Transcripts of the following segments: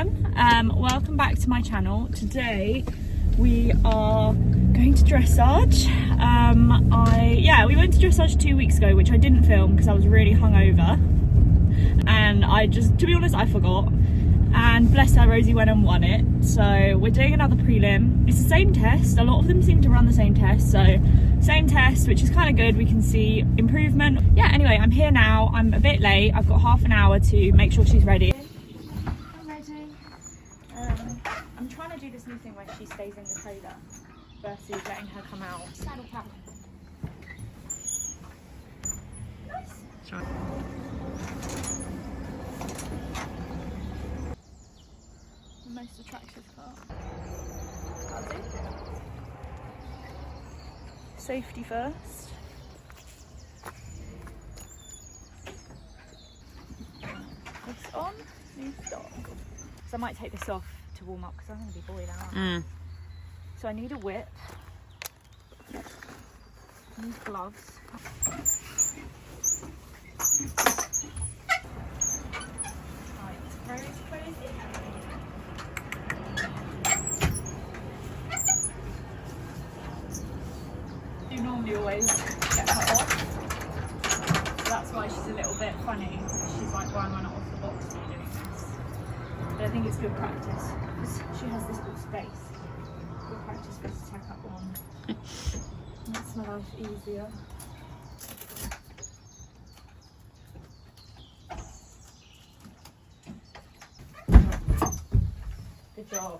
everyone, welcome back to my channel. Today we are going to dressage. We went to dressage 2 weeks ago, which I didn't film because I was really hungover, and to be honest, I forgot. And bless her, Rosie went and won it. So we're doing another prelim. It's the same test. A lot of them seem to run the same test. So same test, which is kind of good. We can see improvement. Yeah, anyway, I'm here now. I'm a bit late. I've got half an hour to make sure she's ready. I'm ready. I'm trying to do this new thing where she stays in the trailer versus letting her come out. Saddle pack. Nice. Sure. Most attractive car. Safety first. This on, new stock. So I might take this off to warm up because I'm going to be boiling out. So I need a whip. I need gloves. Right, very crazy. Normally always get her off, so that's why she's a little bit funny. She's like, why am I not off the box when you're doing this? But I think it's good practice because she has this little space. Good practice for us to tack up on. Makes my life easier. Good job.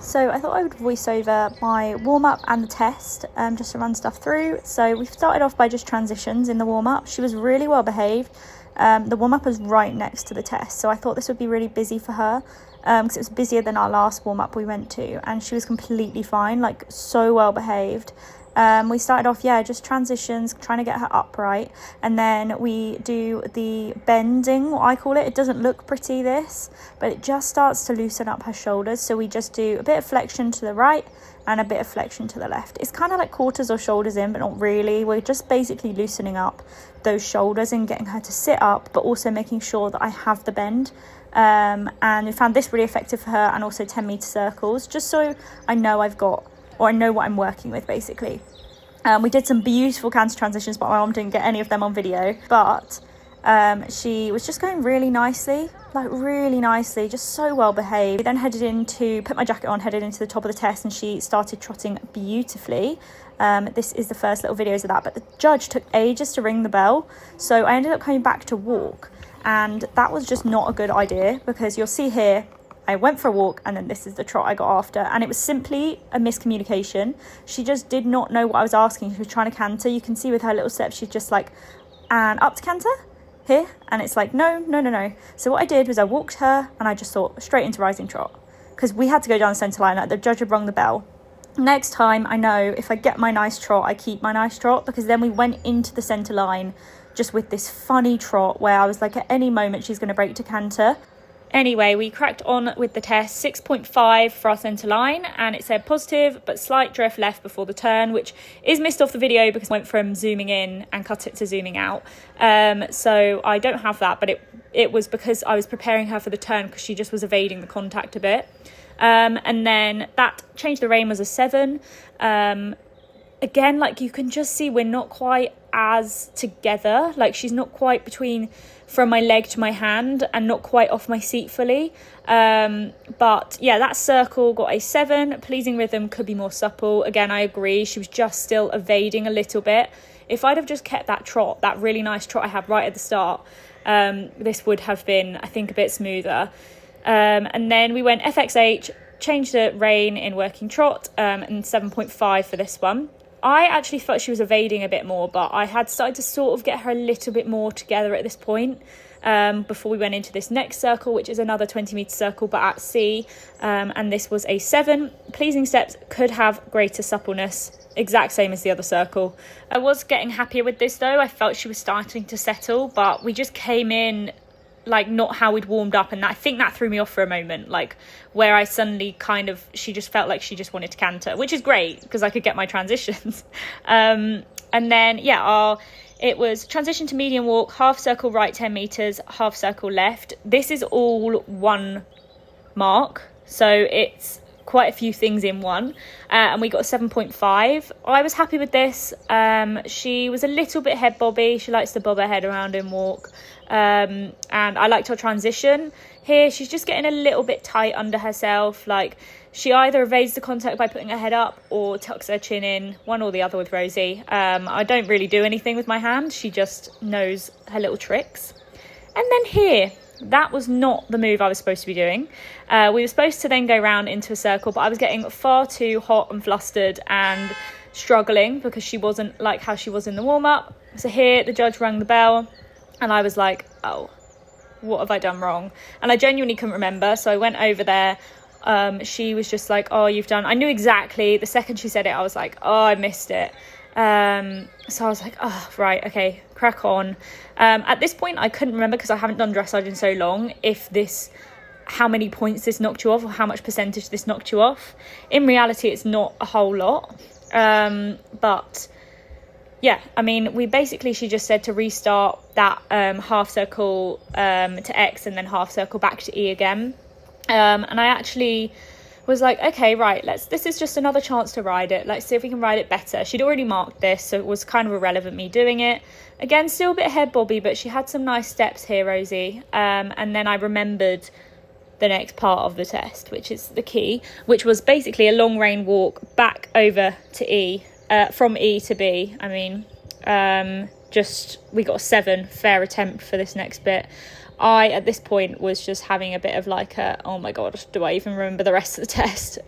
So I thought I would voice over my warm-up and the test, just to run stuff through. So we started off by just transitions in the warm-up. She was really well behaved. The warm-up was right next to the test, so I thought this would be really busy for her, because it was busier than our last warm-up we went to, and she was completely fine, like so well behaved. We started off, just transitions, trying to get her upright, and then we do the bending, what I call it. It doesn't look pretty, this, but it just starts to loosen up her shoulders. So we just do a bit of flexion to the right and a bit of flexion to the left. It's kind of like quarters or shoulders in, but not really. We're just basically loosening up those shoulders and getting her to sit up, but also making sure that I have the bend. And we found this really effective for her, and also 10-meter circles, just so I know I know what I'm working with, basically. We did some beautiful canter transitions, but my mom didn't get any of them on video. But she was just going really nicely, just so well behaved. We then put my jacket on, headed into the top of the test, and she started trotting beautifully. This is the first little videos of that, but the judge took ages to ring the bell, so I ended up coming back to walk, and that was just not a good idea, because you'll see here, I went for a walk, and then this is the trot I got after, and it was simply a miscommunication. She just did not know what I was asking. She was trying to canter. You can see with her little steps, she's just like, and up to canter here, and it's like, no. So what I did was I walked her, and I just thought straight into rising trot, because we had to go down the centre line. Like, the judge had rung the bell. Next time, I know if I get my nice trot, I keep my nice trot, because then we went into the centre line just with this funny trot where I was like, at any moment she's going to break to canter. Anyway, we cracked on with the test, 6.5 for our centre line, and it said positive but slight drift left before the turn, which is missed off the video because I went from zooming in and cut it to zooming out. So I don't have that, but it was because I was preparing her for the turn, because she just was evading the contact a bit. And then that change the rein was a 7. Again, like, you can just see we're not quite as together. Like, she's not quite from my leg to my hand, and not quite off my seat fully. But yeah, that circle got a 7. Pleasing rhythm could be more supple. Again, I agree. She was just still evading a little bit. If I'd have just kept that trot, that really nice trot I had right at the start, this would have been, I think, a bit smoother. And then we went FXH, changed the rein in working trot, and 7.5 for this one. I actually thought she was evading a bit more, but I had started to sort of get her a little bit more together at this point, before we went into this next circle, which is another 20-meter circle, but at sea, and this was a 7. Pleasing steps could have greater suppleness, exact same as the other circle. I was getting happier with this though. I felt she was starting to settle, but we just came in like not how we'd warmed up, and I think that threw me off for a moment, like where I suddenly she just felt like she just wanted to canter, which is great because I could get my transitions. And then, yeah, it was transition to medium walk, half circle right 10 metres, half circle left. This is all one mark, so it's quite a few things in one, and we got a 7.5. I was happy with this. She was a little bit head bobby. She likes to bob her head around and walk, and I liked her transition. Here she's just getting a little bit tight under herself, like she either evades the contact by putting her head up or tucks her chin in, one or the other with Rosie. I don't really do anything with my hand, she just knows her little tricks. And then here, that was not the move I was supposed to be doing. We were supposed to then go round into a circle, but I was getting far too hot and flustered and struggling because she wasn't like how she was in the warm-up. So here the judge rang the bell and I was like, oh, what have I done wrong? And I genuinely couldn't remember, so I went over there. She was just like, oh, you've done, I knew exactly, the second she said it, I was like, oh, I missed it. So I was like, oh, right, okay, crack on. At this point I couldn't remember, because I haven't done dressage in so long, how many points this knocked you off, or how much percentage this knocked you off. In reality it's not a whole lot, but yeah, I mean, she just said to restart that half circle to X and then half circle back to E again. And I actually was like, okay, right, this is just another chance to ride it. Let's see if we can ride it better. She'd already marked this, so it was kind of irrelevant me doing it. Again, still a bit head bobby, but she had some nice steps here, Rosie. And then I remembered the next part of the test, which is the key, which was basically a long rein walk back over to E. From E to B, I mean, we got a 7, fair attempt for this next bit. I, at this point, was just having a bit of like oh my God, do I even remember the rest of the test?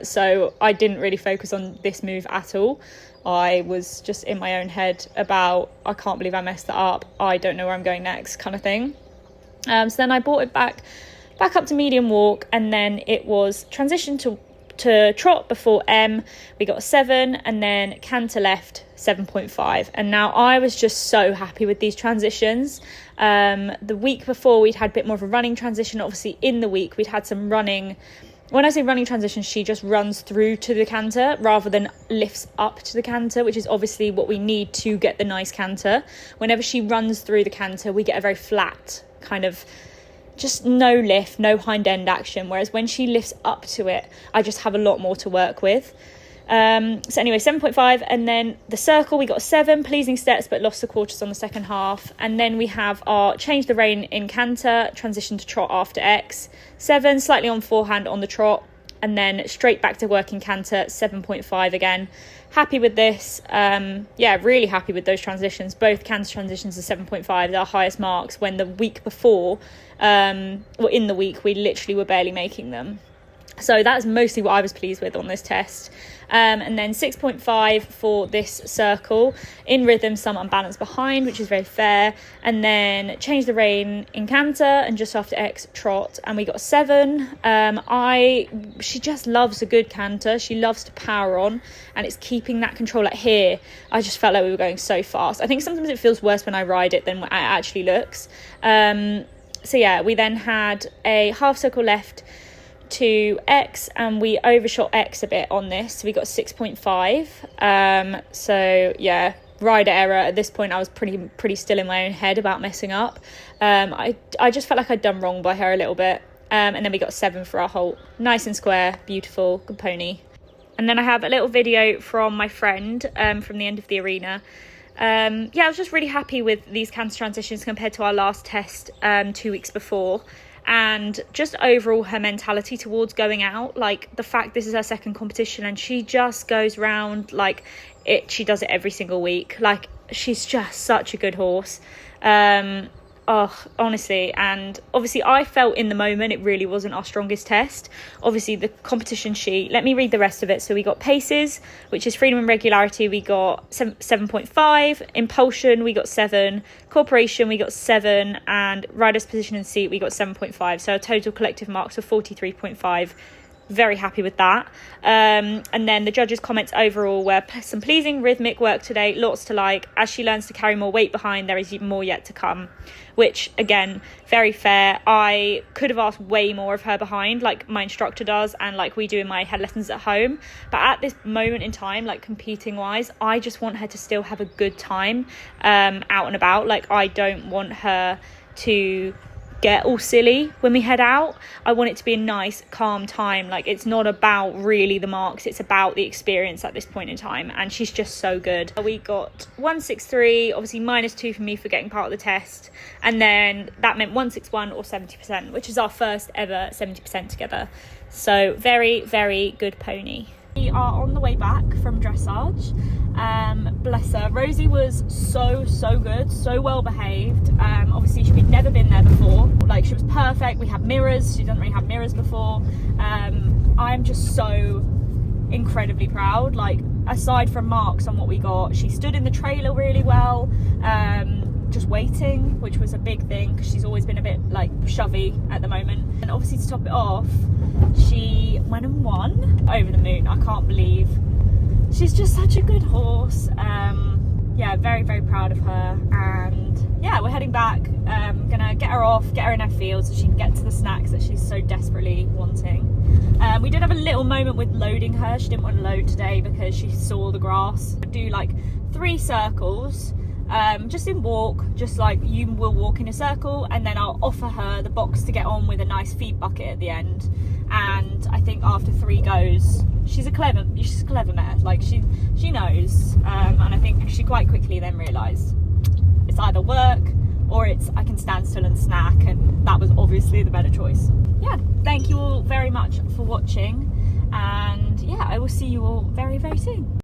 So I didn't really focus on this move at all. I was just in my own head about, I can't believe I messed that up. I don't know where I'm going next kind of thing. So then I brought it back up to medium walk, and then it was transition to trot before M. We got a 7, and then canter left 7.5. And now I was just so happy with these transitions. The week before we'd had a bit more of a running transition. Obviously in the week we'd had some running. When I say running transition, she just runs through to the canter rather than lifts up to the canter, which is obviously what we need to get the nice canter. Whenever she runs through the canter, we get a very flat kind of, just no lift, no hind end action, whereas when she lifts up to it, I just have a lot more to work with. So anyway, 7.5, and then the circle, we got a 7, pleasing steps, but lost the quarters on the second half. And then we have our change the rein in canter, transition to trot after X, 7, slightly on forehand on the trot, and then straight back to working canter, 7.5 again. Happy with this. Really happy with those transitions. Both canter transitions are 7.5, they're our highest marks, when the week before, in the week, we literally were barely making them. So that's mostly what I was pleased with on this test. And then 6.5 for this circle, in rhythm, some unbalanced behind, which is very fair. And then change the rein in canter, and just after X trot, and we got a 7. She just loves a good canter. She loves to power on, and it's keeping that control. Like here, I just felt like we were going so fast. I think sometimes it feels worse when I ride it than it actually looks. So yeah, we then had a half circle left to X, and we overshot X a bit on this, so we got 6.5. So yeah, rider error. At this point I was pretty still in my own head about messing up. I just felt like I'd done wrong by her a little bit, and then we got 7 for our halt. Nice and square, beautiful, good pony. And then I have a little video from my friend from the end of the arena. I was just really happy with these canter transitions compared to our last test 2 weeks before. And just overall her mentality towards going out, like the fact this is her second competition and she just goes round like it, she does it every single week. Like, she's just such a good horse. Honestly, and obviously I felt in the moment it really wasn't our strongest test. Obviously the competition sheet, let me read the rest of it. So we got paces, which is freedom and regularity, we got 7.5, impulsion we got 7, corporation we got 7, and rider's position and seat we got 7.5. So our total collective marks were 43.5. very happy with that. And then the judges' comments overall were some pleasing rhythmic work today, lots to like. As she learns to carry more weight behind, there is even more yet to come, which again, very fair. I could have asked way more of her behind, like my instructor does and like we do in my head lessons at home. But at this moment in time, like competing wise, I just want her to still have a good time out and about. Like I don't want her to get all silly when we head out. I want it to be a nice calm time. Like it's not about really the marks, it's about the experience at this point in time, and she's just so good. We got 163, obviously -2 for me for getting part of the test, and then that meant 161 or 70%, which is our first ever 70% together. So very, very good pony. We are on the way back from dressage. Bless her, Rosie was so good, so well behaved. Obviously she'd never been there before, like she was perfect. We had mirrors, she doesn't really have mirrors before. I'm just so incredibly proud. Like aside from marks on what we got, she stood in the trailer really well, just waiting, which was a big thing because she's always been a bit like shovey at the moment. And obviously to top it off, she went and won. Over the moon, I can't believe. She's just such a good horse. Yeah, very, very proud of her. And yeah, we're heading back. Gonna get her off, get her in her field so she can get to the snacks that she's so desperately wanting. We did have a little moment with loading her. She didn't want to load today because she saw the grass. I do like 3 circles, just in walk, just like you will walk in a circle, and then I'll offer her the box to get on with a nice feed bucket at the end. And I think after 3 goes, she's a clever mare. Like she knows, and I think she quite quickly then realised it's either work or it's I can stand still and snack, and that was obviously the better choice. Yeah, thank you all very much for watching, and yeah, I will see you all very, very soon.